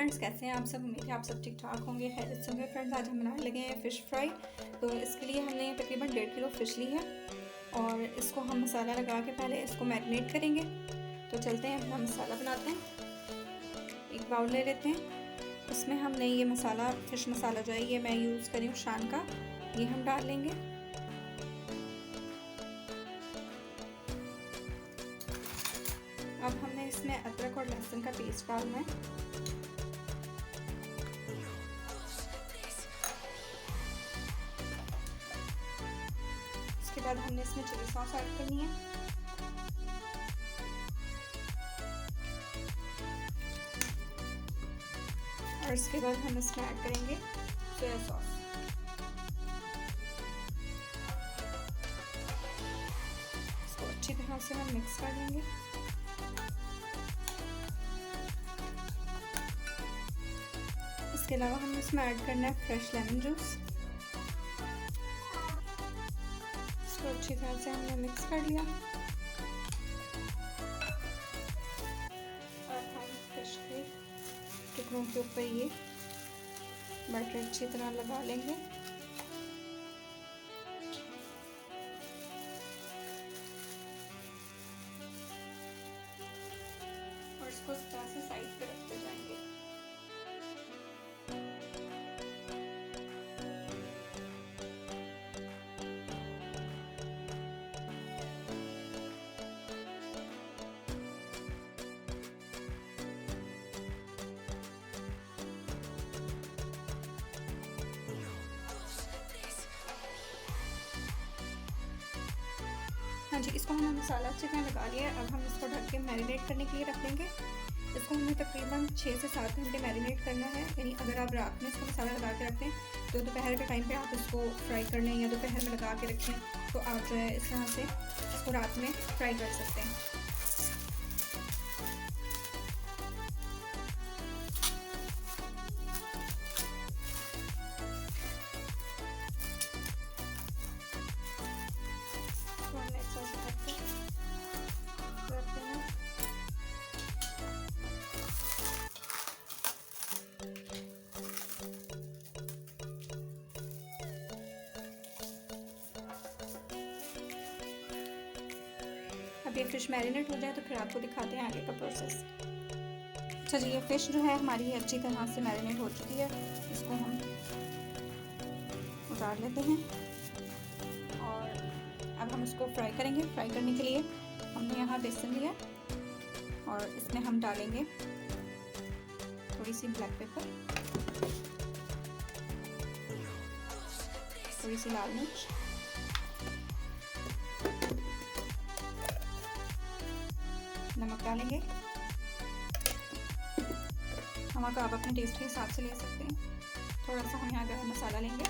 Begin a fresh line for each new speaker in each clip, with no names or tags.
Friends, कैसे हैं आप सब? उम्मीद है आप सब ठीक ठाक होंगे, खैरियत से होंगे। फ्रेंड्स, आज हम बनाने लगे हैं फ़िश फ्राई। तो इसके लिए हमने तकरीबन 1.5 किलो फ़िश ली है और इसको हम मसाला लगा के पहले इसको मैरिनेट करेंगे। तो चलते हैं, अपना मसाला बनाते हैं। एक बाउल ले लेते हैं, उसमें हमने ये मसाला, फ़िश मसाला जो है ये मैं यूज़ करी हूँ शान का, ये हम डाल लेंगे। अब हमने इसमें अदरक और लहसुन का पेस्ट डालना है। उसके बाद हमने इसमें चिली सॉस ऐड करनी है। और इसके बाद हम इसमें ऐड करेंगे सोया सॉस। इसको अच्छी तरह से हम मिक्स कर लेंगे। इसके अलावा हम इसमें ऐड करना है फ्रेश लेमन जूस। इसको अच्छी तरह से हमने मिक्स कर लिया। और हम फिश के टुकड़ों के ऊपर ये बटर अच्छी तरह लगा लेंगे। और इसको इस तरह से साइड पे रखते जाएंगे। हाँ जी, इसको हमने मसाला अच्छी तरह लगा लिया है। अब हम इसको ढक के मैरिनेट करने के लिए रख देंगे। इसको हमें तकरीबन 6 से 7 घंटे मैरिनेट करना है। यानी अगर आप रात में इसको मसाला लगा के रखते हैं तो दोपहर के टाइम पे आप इसको फ्राई कर लें, या दोपहर में लगा के रखें तो आप जो है इस तरह से इसको रात में फ्राई कर सकते हैं। अब ये फ़िश मैरिनेट हो जाए तो फिर आपको दिखाते हैं आगे का प्रोसेस। अच्छा जी, ये फ़िश जो है हमारी अच्छी तरह से मैरिनेट हो चुकी है। इसको हम उतार लेते हैं और अब हम इसको फ्राई करेंगे। फ्राई करने के लिए हमने यहाँ बेसन लिया और इसमें हम डालेंगे थोड़ी सी ब्लैक पेपर, थोड़ी सी लाल मिर्च, नमक डालेंगे। नमक आप अपने टेस्ट के हिसाब से ले सकते हैं। थोड़ा सा हम यहाँ गरम मसाला लेंगे।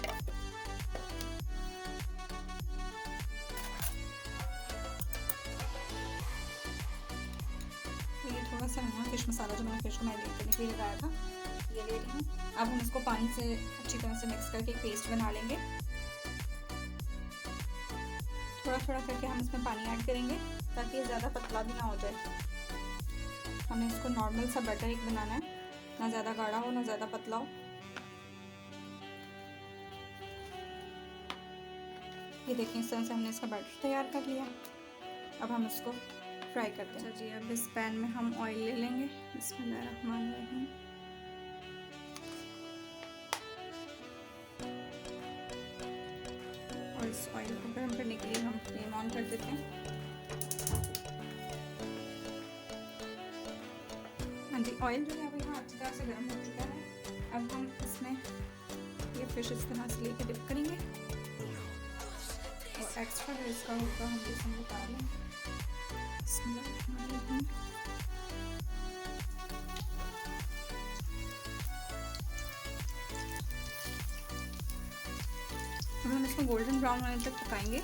ये थोड़ा सा यहाँ फिश मसाला जो मैंने फिश को मैरिनेट करने के लिए लगाया था ये ले रही हूँ। अब हम इसको पानी से अच्छी तरह से मिक्स करके एक पेस्ट बना लेंगे। थोड़ा थोड़ा करके हम इसमें पानी ऐड करेंगे ताकि ये ज़्यादा पतला भी ना हो जाए। हमें इसको नॉर्मल सा बैटर एक बनाना है, ना ज़्यादा गाढ़ा हो ना ज़्यादा पतला हो। ये देखें, इस तरह से हमने इसका बैटर तैयार कर लिया। अब हम इसको फ्राई करते हैं। अच्छा जी, अब इस पैन में हम ऑयल ले लेंगे। बिस्मिल्लाहिर्रहमानिर्रहीम। और इस ऑयल को गर्म करने के लिए हम फ्लेम ऑन कर देते हैं। हाँ जी, ऑयल जो है वो यहाँ अच्छी तरह से गर्म हो चुका है। अब हम इसमें ये फिश इस तरह से लेके डिप करेंगे और एक्स्ट्रा जो इसका होगा हम बेसन उतार लेंगे। अब हम इसको गोल्डन ब्राउन होने तक पकाएंगे।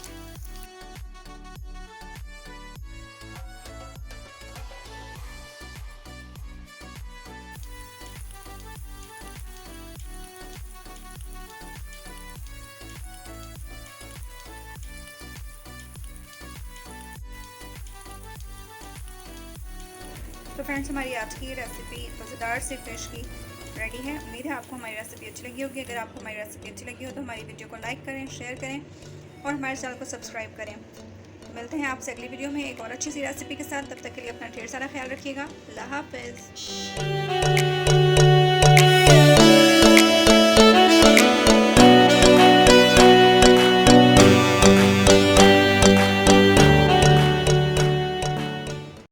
तो फ्रेंड्स, हमारी आज की ये रेसिपी मज़ेदार सी फ़िश की रेडी है। उम्मीद है आपको हमारी रेसिपी अच्छी लगी होगी। अगर आपको हमारी रेसिपी अच्छी लगी हो तो हमारी वीडियो को लाइक करें, शेयर करें और हमारे चैनल को सब्सक्राइब करें। तो मिलते हैं आपसे अगली वीडियो में एक और अच्छी सी रेसिपी के साथ। तब तक के लिए अपना ढेर सारा ख्याल रखिएगा। अल्लाह हाफ़िज़।